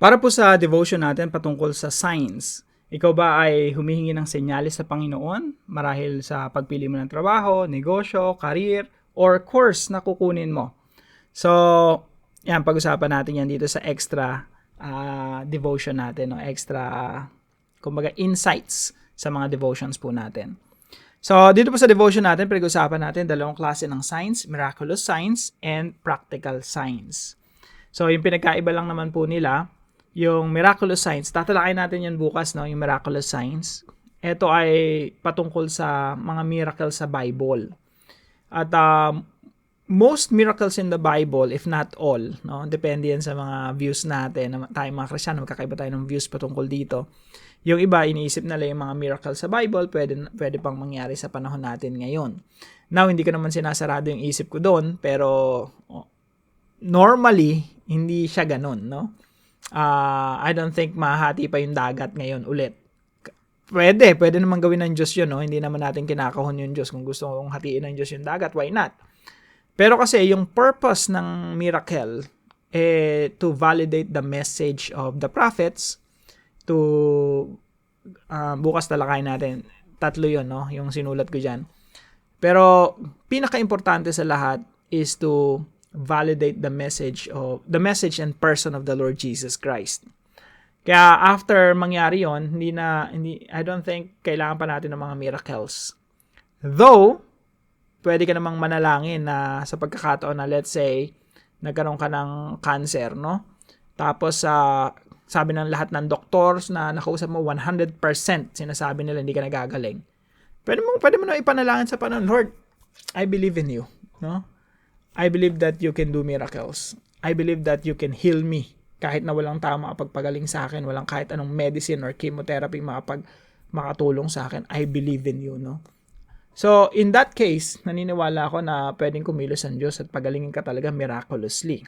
Para po sa devotion natin patungkol sa signs, ikaw ba ay humihingi ng senyales sa Panginoon marahil sa pagpili mo ng trabaho, negosyo, career, or course na kukunin mo? So, yan, pag-usapan natin yan dito sa extra devotion natin, no? Extra, kumbaga, insights sa mga devotions po natin. So, dito po sa devotion natin, pag-usapan natin dalawang klase ng signs, miraculous signs and practical signs. So, yung pinagkaiba lang naman po nila, yung miraculous signs, tatalakayin natin yan bukas, no? Yung miraculous signs. Ito ay patungkol sa mga miracle sa Bible. At most miracles in the Bible, if not all, no? Depende yan sa mga views natin. Tayo mga Kristiyano, magkakaiba tayo ng views patungkol dito. Yung iba, iniisip nila yung mga miracle sa Bible, pwede pang mangyari sa panahon natin ngayon. Now, hindi ko naman sinasarado yung isip ko doon, pero normally, hindi siya ganun, no? I don't think mahati pa yung dagat ngayon ulit. Pwede naman gawin ng Diyos yun, no? Hindi naman natin kinakahon yung Diyos. Kung gusto kong hatiin ng Diyos yung dagat, why not? Pero kasi yung purpose ng miracle to validate the message of the prophets, bukas talakayin natin. 3 yun, no? Yung sinulat ko dyan. Pero pinaka-importante sa lahat is to validate the message and person of the Lord Jesus Christ. Kaya after mangyari yon, I don't think kailangan pa natin ng mga miracles. Though pwede ka namang manalangin na sa pagkakataon na let's say nagkaroon ka ng cancer, no? Tapos sabi ng lahat ng doctors na nakausap mo 100% sinasabi nila hindi ka nagagaling. Pwede mo na ipanalangin sa Panginoon, Lord, I believe in you, no? I believe that you can do miracles. I believe that you can heal me. Kahit na walang tama makapagpagaling sa akin, walang kahit anong medicine or chemotherapy makatulong sa akin, I believe in you, no? So, in that case, naniniwala ako na pwedeng kumilos ang Diyos at pagalingin ka talaga miraculously.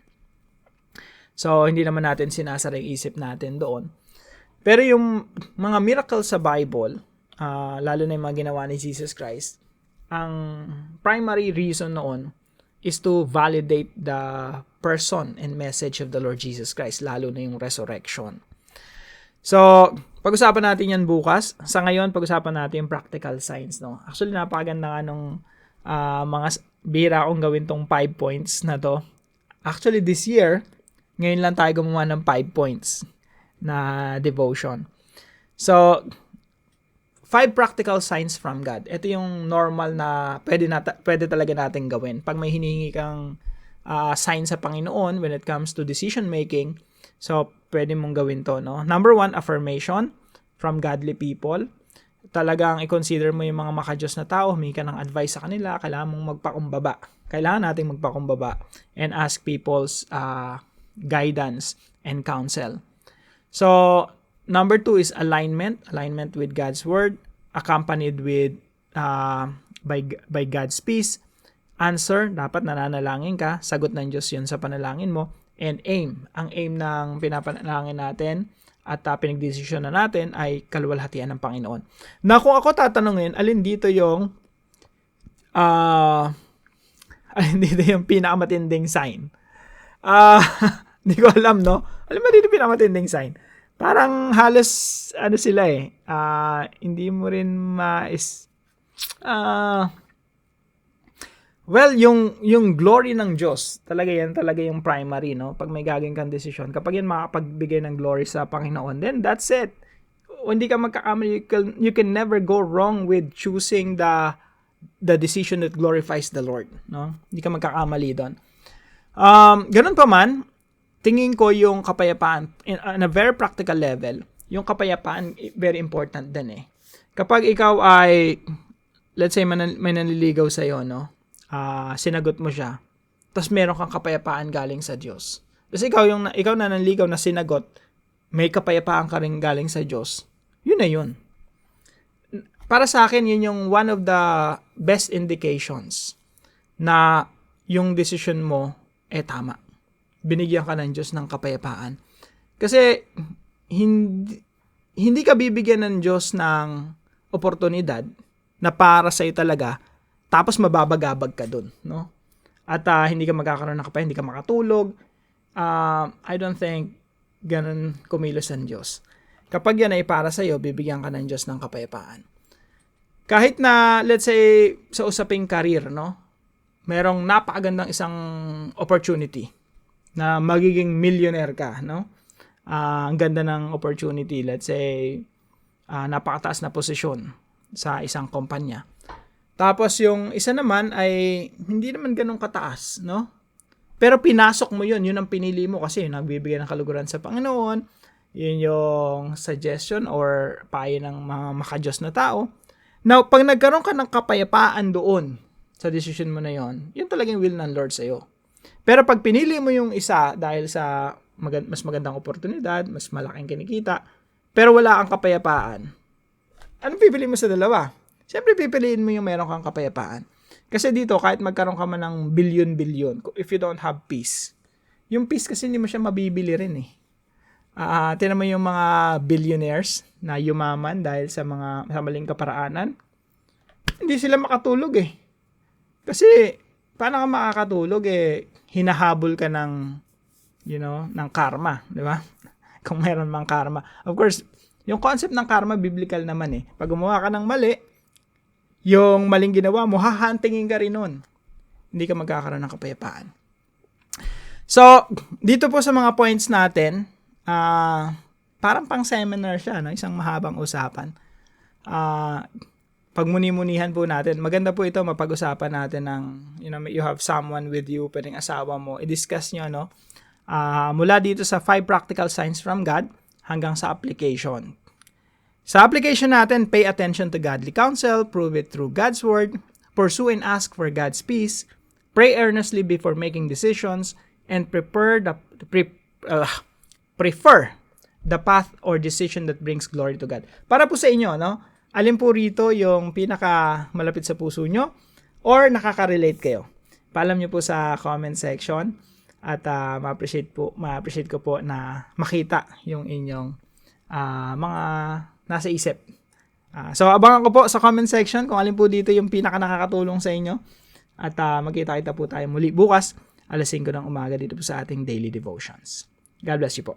So, hindi naman natin sinasara yung isip natin doon. Pero yung mga miracles sa Bible, lalo na yung mga ginawa ni Jesus Christ, ang primary reason noon is to validate the person and message of the Lord Jesus Christ, lalo na yung resurrection. So, pag-usapan natin yan bukas. Sa ngayon, pag-usapan natin yung practical signs, no? Actually, napakaganda nga nung mga bira akong gawin tong 5 points na to. Actually, this year, ngayon lang tayo gumawa ng 5 points na devotion. So, 5 practical signs from God. Ito yung normal na pwede talaga natin gawin. Pag may hinihingi kang sign sa Panginoon when it comes to decision making, so pwede mong gawin to, no? Number 1, affirmation from godly people. Talagang i-consider mo yung mga makadiyos na tao, humingi ka ng advice sa kanila, kailangan mong magpakumbaba. Kailangan nating magpakumbaba and ask people's guidance and counsel. So, number 2 is alignment with God's word, accompanied with by God's peace. Answer, dapat nananalangin ka, sagot ng Diyos yun sa panalangin mo. And aim, ang aim ng pinapanalangin natin at pinagdesisyon na natin ay kaluwalhatian ng Panginoon. Na kung ako tatanungin, alin dito yung pinakamatinding sign? Hindi ko alam, no? Alin ba dito pinakamatinding sign? Parang halos, sila hindi mo rin well, yung glory ng Diyos, talaga yung primary, no? Pag may gagawin kang desisyon, kapag yan makapagbigay ng glory sa Panginoon, then that's it. Hindi ka magkakamali, you can never go wrong with choosing the decision that glorifies the Lord, no? Hindi ka magkakamali doon. Ganun pa man, tingin ko yung kapayapaan, on a very practical level, yung kapayapaan, very important din Kapag ikaw ay, let's say, may nanliligaw sa'yo, no? Sinagot mo siya, tapos meron kang kapayapaan galing sa Diyos. Tapos ikaw na nanligaw na sinagot, may kapayapaan ka rin galing sa Diyos, yun na yun. Para sa akin, yun yung one of the best indications na yung decision mo tama. Binigyan ka ng Diyos ng kapayapaan. Kasi hindi ka bibigyan ng Diyos ng oportunidad na para sa'yo talaga, tapos mababagabag ka dun, no? At hindi ka magkakaroon ng kapayapaan, hindi ka makatulog. I don't think ganun kumilos ang Diyos. Kapag yan ay para sa'yo, bibigyan ka ng Diyos ng kapayapaan. Kahit na, let's say, sa usaping career, no? Merong napakagandang isang opportunity na magiging millionaire ka, no? Ang ganda ng opportunity, let's say, napakataas na posisyon sa isang kumpanya. Tapos yung isa naman ay hindi naman ganun kataas, no? Pero pinasok mo yun ang pinili mo kasi yun nagbibigay ng kaluguran sa Panginoon. Yun yung suggestion or payo ng mga makadiyos na tao. Now, pag nagkaroon ka ng kapayapaan doon sa decision mo na yun, yun talagang will ng Lord sa'yo. Pero pag pinili mo yung isa dahil sa mas magandang oportunidad, mas malaking kinikita, pero wala kang kapayapaan, anong pipili mo sa dalawa? Siyempre, pipiliin mo yung meron kang kapayapaan. Kasi dito, kahit magkaroon ka man ng billion, if you don't have peace, yung peace kasi hindi mo siya mabibili rin eh. Tinan mo yung mga billionaires na yumaman dahil sa maling kaparaanan. Hindi sila makatulog eh. Kasi, paano ka makakatulog eh, hinahabol ka ng, ng karma, di ba? Kung meron mang karma. Of course, yung concept ng karma, biblical naman eh. Pag gumawa ka ng mali, yung maling ginawa mo, hahantingin ka rin nun. Hindi ka magkakaroon ng kapayapaan. So, dito po sa mga points natin, parang pang seminar siya, no? Isang mahabang usapan. Pagmuni-munihan po natin. Maganda po ito, mapag-usapan natin ng, you have someone with you, pwedeng asawa mo, i-discuss nyo, no? Mula dito sa 5 practical signs from God hanggang sa application. Sa application natin, pay attention to godly counsel, prove it through God's word, pursue and ask for God's peace, pray earnestly before making decisions, and prefer the path or decision that brings glory to God. Para po sa inyo, no? Alin po rito yung pinaka malapit sa puso nyo or nakaka-relate kayo? Paalam nyo po sa comment section at ma-appreciate ko po na makita yung inyong mga nasa isip. So, abangan ko po sa comment section kung alin po dito yung pinaka nakakatulong sa inyo at magkita-kita po tayo muli bukas 5:00 ng umaga dito po sa ating daily devotions. God bless you po.